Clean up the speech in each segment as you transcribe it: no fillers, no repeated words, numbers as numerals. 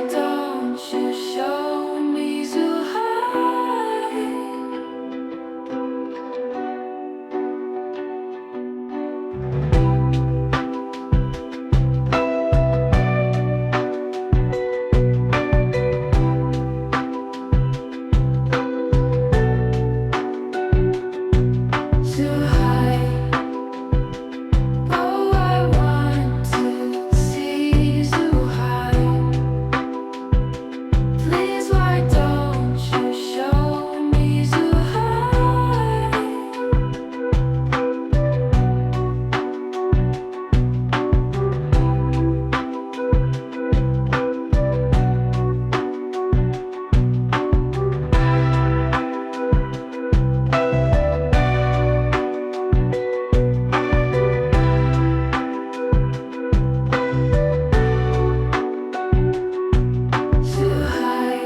why don't you show me Zhuhai? Zhuhai, oh, I want to see Zhuhai. Please, why don't you show me Zhuhai? Zhuhai,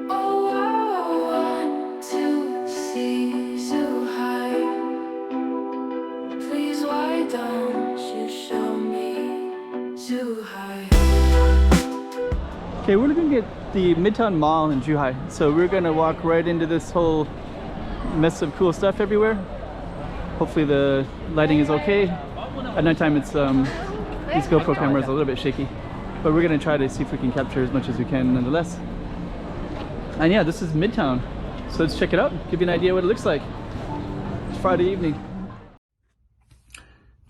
oh, I want to see Zhuhai. Please, why don't you show me Zhuhai? Okay, we're looking at the Midtown Mall in Zhuhai. So we're gonna walk right into this whole mess of cool stuff everywhere. Hopefully the lighting is okay. At nighttime it's these GoPro cameras are a little bit shaky. But we're gonna try to see if we can capture as much as we can nonetheless. And yeah, this is Midtown. So let's check it out, give you an idea what it looks like. It's Friday evening.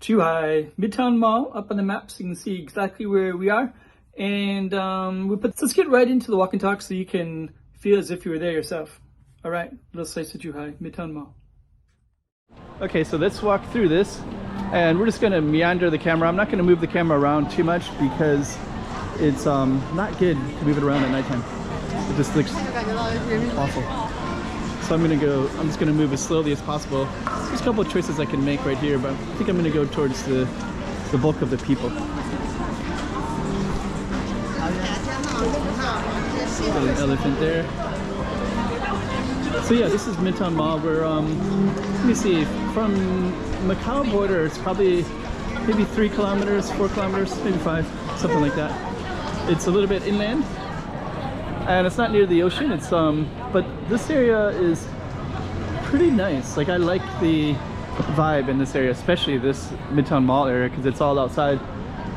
Zhuhai Midtown Mall up on the map so you can see exactly where we are. And so let's get right into the walk and talk so you can feel as if you were there yourself. All right, let's say to Zhuhai Midtown Mall. Okay, so let's walk through this and we're just gonna meander the camera. I'm not gonna move the camera around too much because it's not good to move it around at nighttime. It just looks awful. So I'm just gonna move as slowly as possible. There's a couple of choices I can make right here, but I think I'm gonna go towards the bulk of the people. Got an elephant there. So yeah, this is Midtown Mall. We're let me see, from Macau border it's probably maybe 3 kilometers, 4 kilometers, maybe 5, something like that. It's a little bit inland and it's not near the ocean. It's but this area is pretty nice. Like I like the vibe in this area, especially this Midtown Mall area because it's all outside.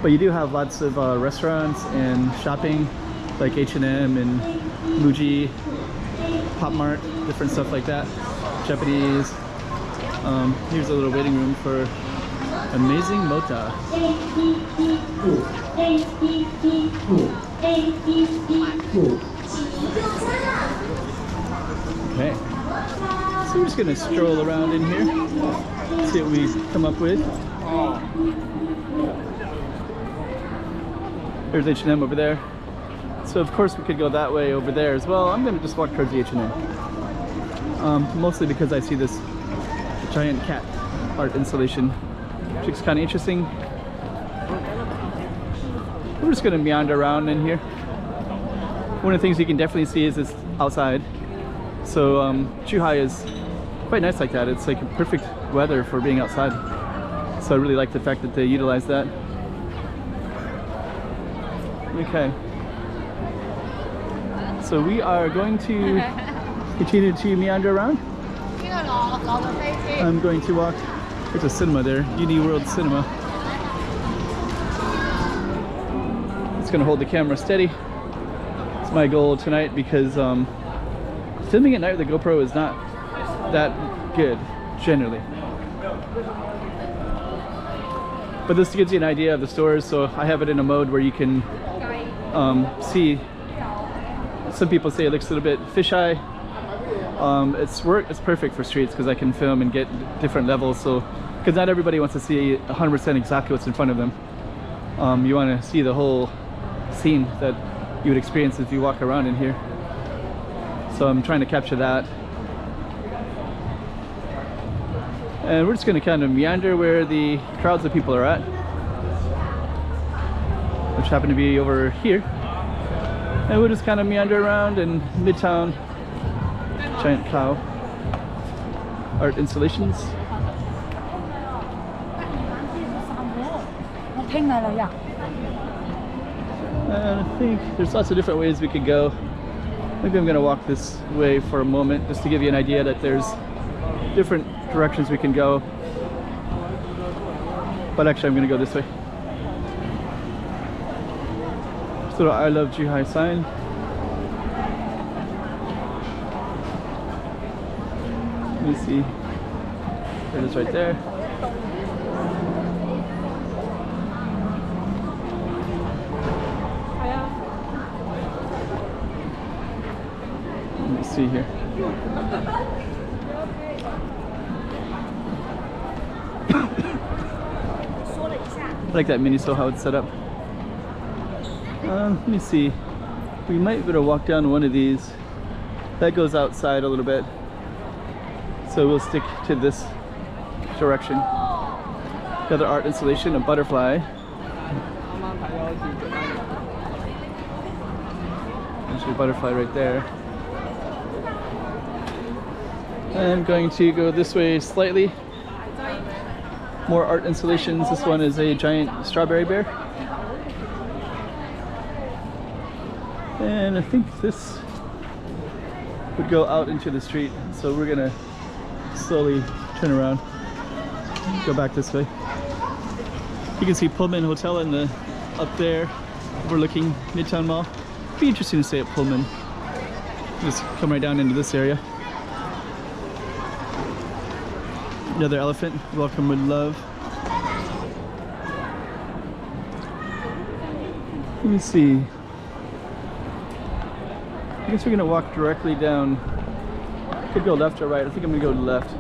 But you do have lots of restaurants and shopping like H&M and Muji, Pop Mart, different stuff like that. Japanese. Here's a little waiting room for amazing mota. Okay, so we're just gonna stroll around in here, see what we come up with. There's H&M over there. So of course we could go that way over there as well. I'm gonna just walk towards the H&M. Mostly because I see this giant cat art installation, which looks kind of interesting. We're just gonna meander around in here. One of the things you can definitely see is it's outside. So Zhuhai is quite nice like that. It's like perfect weather for being outside. So I really like the fact that they utilize that. Okay. So we are going to continue to meander around. I'm going to walk. There's a cinema there, Uniworld Cinema. It's gonna hold the camera steady. It's my goal tonight because filming at night with the GoPro is not that good, generally. But this gives you an idea of the stores, so I have it in a mode where you can see. Some people say it looks a little bit fisheye. It's perfect for streets because I can film and get different levels. So, because not everybody wants to see 100% exactly what's in front of them. You want to see the whole scene that you would experience if you walk around in here. So I'm trying to capture that. And we're just going to kind of meander where the crowds of people are at, which happen to be over here. And we'll just kind of meander around in Midtown. Giant cow art installations. And I think there's lots of different ways we could go. Maybe I'm gonna walk this way for a moment just to give you an idea that there's different directions we can go. But actually I'm gonna go this way. This little I love Zhuhai sign. Let me see. There it is right there. Let me see here. I like that Miniso, how it's set up. Let me see. We might be able to walk down one of these. That goes outside a little bit. So we'll stick to this direction. Another art installation, a butterfly. There's a butterfly right there. I'm going to go this way slightly. More art installations. This one is a giant strawberry bear. And I think this would go out into the street. So we're gonna slowly turn around, go back this way. You can see Pullman Hotel in the up there, overlooking Midtown Mall. Be interesting to stay at Pullman. Just come right down into this area. Another elephant, welcome with love. Let me see. I guess we're gonna walk directly down. Could go left or right. I think I'm gonna go left.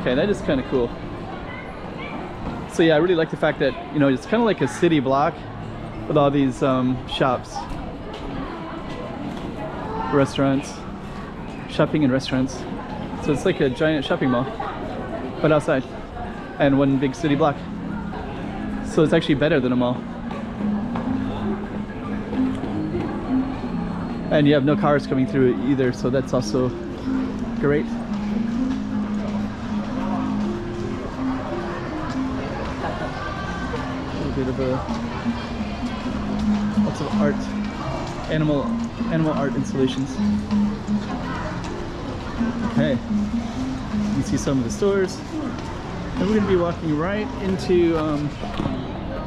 Okay, that is kind of cool. So yeah, I really like the fact that, you know, it's kind of like a city block with all these shops, restaurants, shopping and restaurants. So it's like a giant shopping mall, but outside, and one big city block. So it's actually better than a mall. And you have no cars coming through it either, so that's also great. A little bit of a lots of art, animal art installations. Okay, you can see some of the stores, and we're going to be walking right into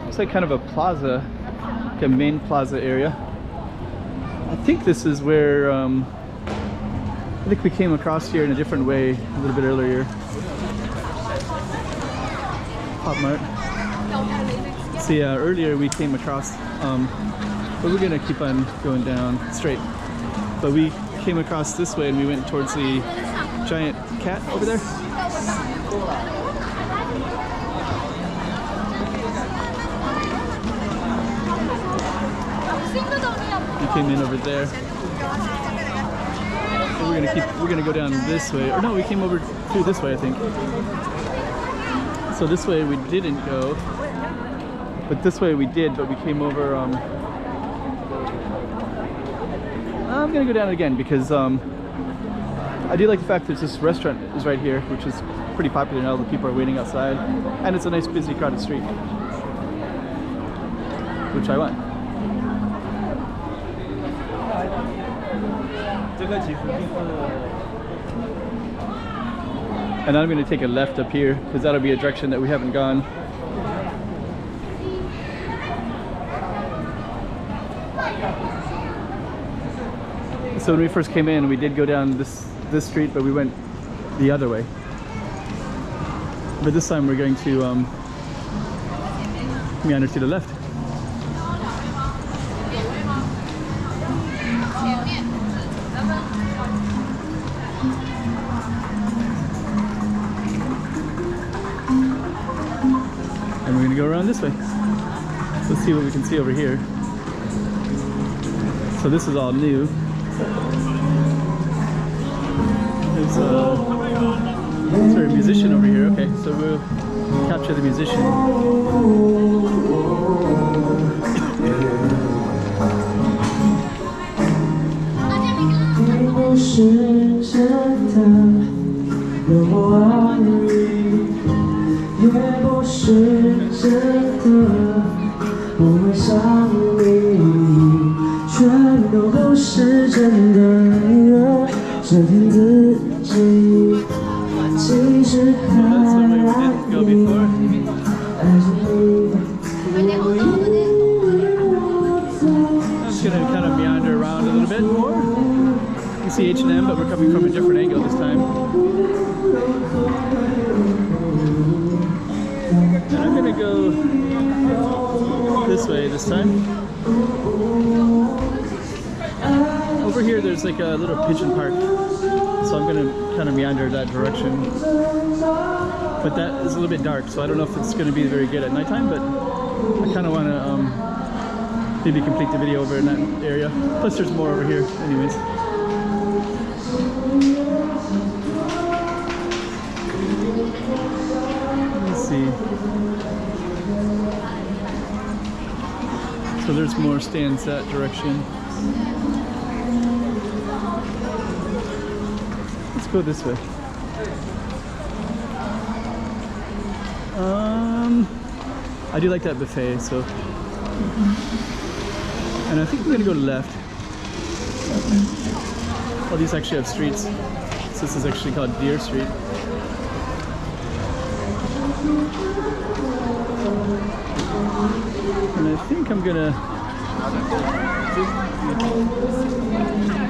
it's like kind of a plaza, like a main plaza area. I think this is where I think we came across here in a different way a little bit earlier. Pop Mart. See, earlier we came across, but we're gonna keep on going down straight. But we came across this way and we went towards the giant cat over there. We came in over there. So we're gonna go down this way. Or no, we came over through this way, I think. So this way we didn't go, but this way we did, but we came over I'm gonna go down again because I do like the fact that this restaurant is right here, which is pretty popular now that people are waiting outside, and it's a nice busy crowded street, which I want. And I'm going to take a left up here because that'll be a direction that we haven't gone. So when we first came in, we did go down this street, but we went the other way. But this time we're going to meander to the left. And we're gonna go around this way. Let's see what we can see over here. So this is all new. There's a musician over here. Okay, so we'll capture the musician. 有过爱你，也不是真的不会想你，全都不是真的，这骗自己。其实还爱你，爱着你。I'm just gonna kind of meander around a little bit more. You can see H&M, but we're coming from a different angle this time. And I'm gonna go this way this time. Over here there's like a little pigeon park, so I'm gonna kind of meander that direction. But that is a little bit dark, so I don't know if it's gonna be very good at nighttime, but I kind of want to maybe complete the video over in that area. Plus there's more over here anyways. Let's see. So there's more stands that direction. Let's go this way. I do like that buffet, so. And I think we're gonna go left. Oh, these actually have streets. So this is actually called Deer Street. And I think I'm gonna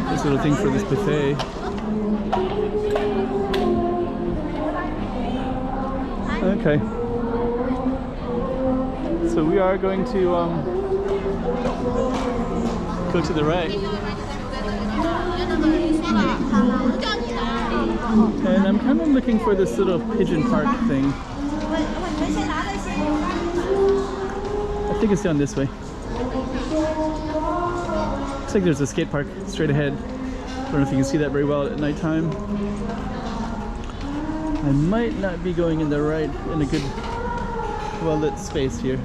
this little thing for this buffet. Okay. So we are going to go to the right. And I'm kind of looking for this little pigeon park thing. I think it's down this way. Looks like there's a skate park straight ahead. I don't know if you can see that very well at nighttime. I might not be going in a good, well-lit space here.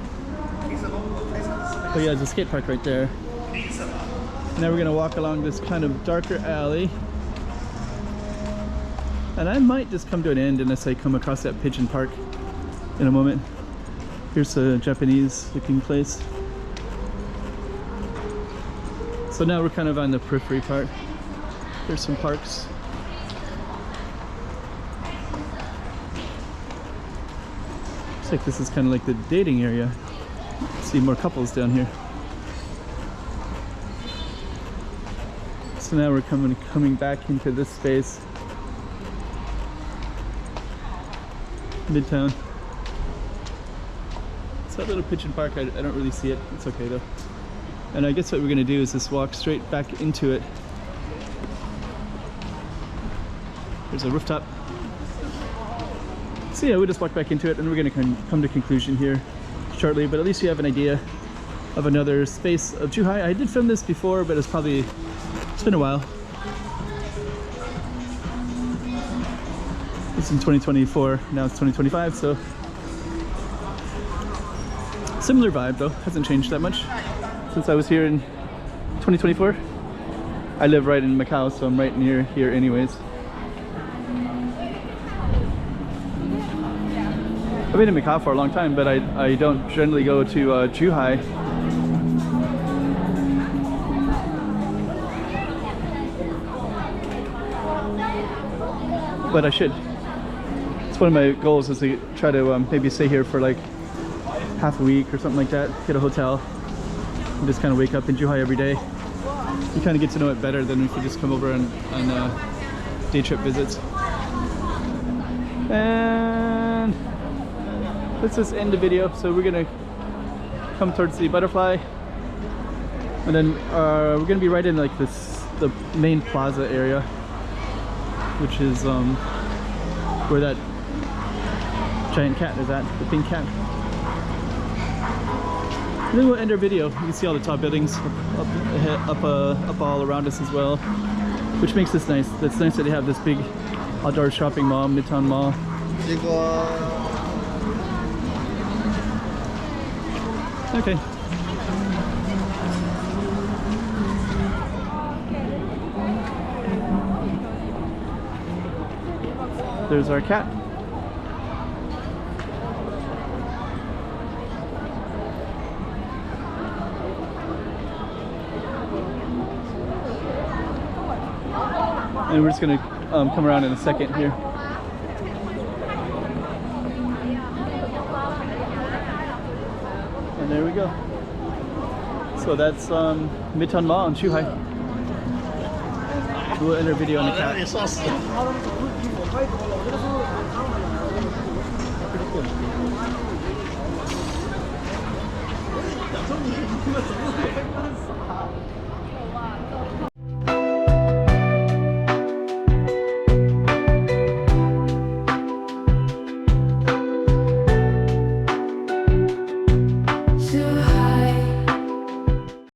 Oh yeah, there's a skate park right there. Now we're gonna walk along this kind of darker alley. And I might just come to an end unless I come across that pigeon park in a moment. Here's a Japanese looking place. So now we're kind of on the periphery part. There's some parks. Looks like this is kind of like the dating area. See more couples down here. So now we're coming back into this space. Midtown. It's that little pigeon park. I don't really see it. It's okay though. And I guess what we're gonna do is just walk straight back into it. There's a rooftop. So yeah, we'll just walk back into it and we're gonna come to conclusion here shortly, but at least you have an idea of another space of Zhuhai. I did film this before, but it's been a while. It's in 2024, now it's 2025, so similar vibe though, hasn't changed that much since I was here in 2024. I live right in Macau, so I'm right near here anyways. I've been in Macau for a long time, but I don't generally go to Zhuhai. But I should. It's one of my goals is to try to maybe stay here for like half a week or something like that, get a hotel, and just kind of wake up in Zhuhai every day. You kind of get to know it better than if you just come over on day trip visits. And let's just end the video. So we're gonna come towards the butterfly, and then we're gonna be right in like the main plaza area, which is where that giant cat is at, the pink cat. And then we'll end our video. You can see all the tall buildings up all around us as well, which makes this nice. It's nice that they have this big outdoor shopping mall, Midtown Mall. Okay. there's our cat. And we're just gonna come around in a second here. And there we go. So that's Midtown Mall in Zhuhai. We'll end our video on the cat. Pretty cool.